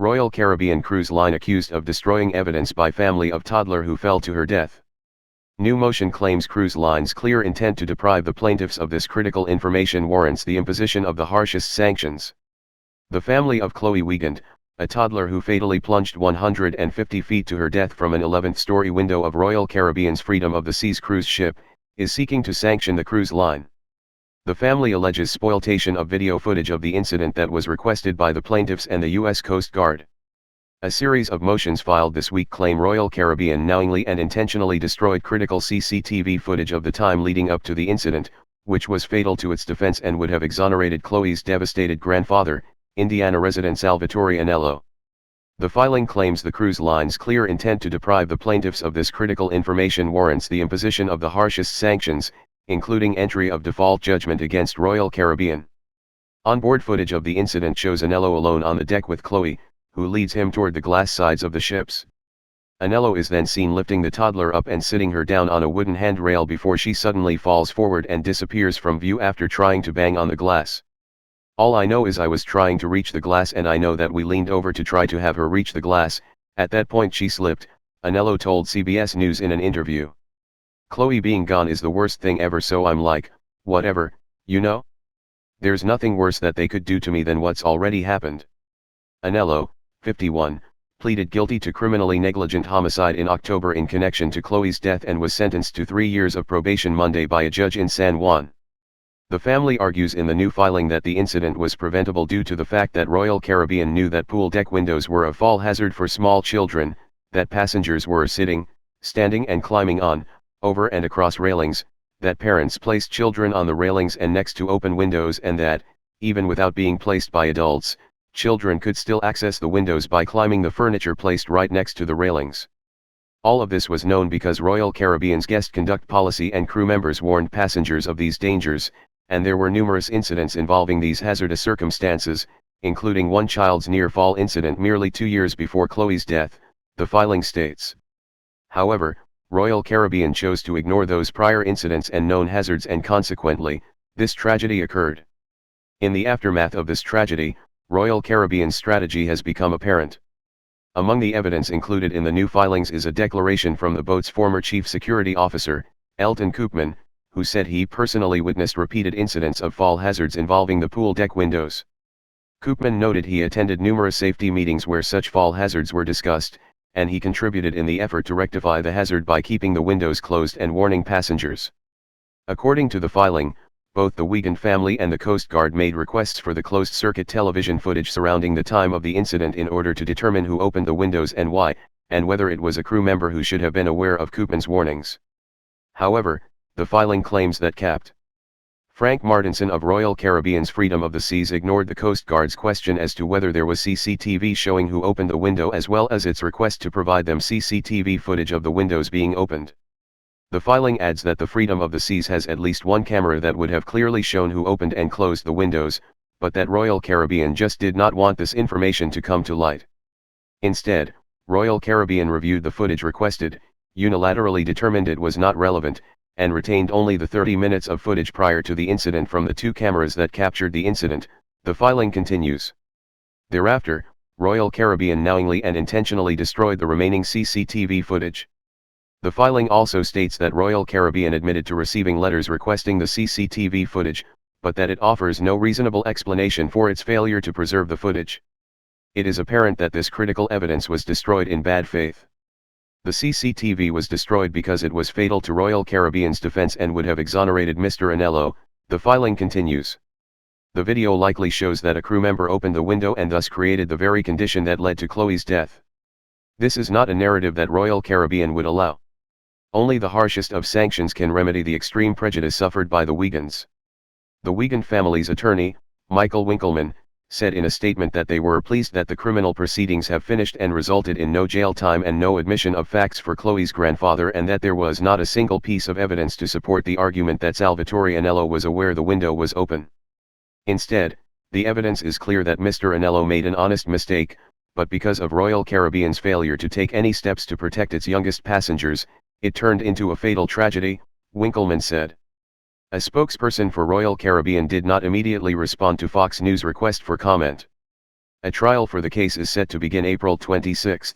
Royal Caribbean Cruise Line accused of destroying evidence by family of toddler who fell to her death. New motion claims cruise line's clear intent to deprive the plaintiffs of this critical information warrants the imposition of the harshest sanctions. The family of Chloe Wiegand, a toddler who fatally plunged 150 feet to her death from an 11th-story window of Royal Caribbean's Freedom of the Seas cruise ship, is seeking to sanction the cruise line. The family alleges spoliation of video footage of the incident that was requested by the plaintiffs and the U.S. Coast Guard. A series of motions filed this week claim Royal Caribbean knowingly and intentionally destroyed critical CCTV footage of the time leading up to the incident, which was fatal to its defense and would have exonerated Chloe's devastated grandfather, Indiana resident Salvatore Anello. The filing claims the cruise line's clear intent to deprive the plaintiffs of this critical information warrants the imposition of the harshest sanctions, including entry of default judgment against Royal Caribbean. Onboard footage of the incident shows Anello alone on the deck with Chloe, who leads him toward the glass sides of the ships. Anello is then seen lifting the toddler up and sitting her down on a wooden handrail before she suddenly falls forward and disappears from view after trying to bang on the glass. "All I know is I was trying to reach the glass and I know that we leaned over to try to have her reach the glass, at that point she slipped," Anello told CBS News in an interview. "Chloe being gone is the worst thing ever, so I'm like, whatever, you know? There's nothing worse that they could do to me than what's already happened." Anello, 51, pleaded guilty to criminally negligent homicide in October in connection to Chloe's death and was sentenced to 3 years of probation Monday by a judge in San Juan. The family argues in the new filing that the incident was preventable due to the fact that Royal Caribbean knew that pool deck windows were a fall hazard for small children, that passengers were sitting, standing and climbing on, over and across railings, that parents placed children on the railings and next to open windows and that, even without being placed by adults, children could still access the windows by climbing the furniture placed right next to the railings. All of this was known because Royal Caribbean's guest conduct policy and crew members warned passengers of these dangers, and there were numerous incidents involving these hazardous circumstances, including one child's near-fall incident merely 2 years before Chloe's death, the filing states. However, Royal Caribbean chose to ignore those prior incidents and known hazards and consequently, this tragedy occurred. In the aftermath of this tragedy, Royal Caribbean's strategy has become apparent. Among the evidence included in the new filings is a declaration from the boat's former chief security officer, Elton Koopman, who said he personally witnessed repeated incidents of fall hazards involving the pool deck windows. Koopman noted he attended numerous safety meetings where such fall hazards were discussed, and he contributed in the effort to rectify the hazard by keeping the windows closed and warning passengers. According to the filing, both the Wiegand family and the Coast Guard made requests for the closed-circuit television footage surrounding the time of the incident in order to determine who opened the windows and why, and whether it was a crew member who should have been aware of Koopman's warnings. However, the filing claims that Capt. Frank Martinson of Royal Caribbean's Freedom of the Seas ignored the Coast Guard's question as to whether there was CCTV showing who opened the window as well as its request to provide them CCTV footage of the windows being opened. The filing adds that the Freedom of the Seas has at least one camera that would have clearly shown who opened and closed the windows, but that Royal Caribbean just did not want this information to come to light. Instead, Royal Caribbean reviewed the footage requested, unilaterally determined it was not relevant, and retained only the 30 minutes of footage prior to the incident from the 2 cameras that captured the incident, the filing continues. Thereafter, Royal Caribbean knowingly and intentionally destroyed the remaining CCTV footage. The filing also states that Royal Caribbean admitted to receiving letters requesting the CCTV footage, but that it offers no reasonable explanation for its failure to preserve the footage. It is apparent that this critical evidence was destroyed in bad faith. The CCTV was destroyed because it was fatal to Royal Caribbean's defense and would have exonerated Mr. Anello, the filing continues. The video likely shows that a crew member opened the window and thus created the very condition that led to Chloe's death. This is not a narrative that Royal Caribbean would allow. Only the harshest of sanctions can remedy the extreme prejudice suffered by the Wiegands. The Wiegand family's attorney, Michael Winkleman, said in a statement that they were pleased that the criminal proceedings have finished and resulted in no jail time and no admission of facts for Chloe's grandfather and that there was not a single piece of evidence to support the argument that Salvatore Anello was aware the window was open. Instead, the evidence is clear that Mr. Anello made an honest mistake, but because of Royal Caribbean's failure to take any steps to protect its youngest passengers, it turned into a fatal tragedy, Winkleman said. A spokesperson for Royal Caribbean did not immediately respond to Fox News' request for comment. A trial for the case is set to begin April 26.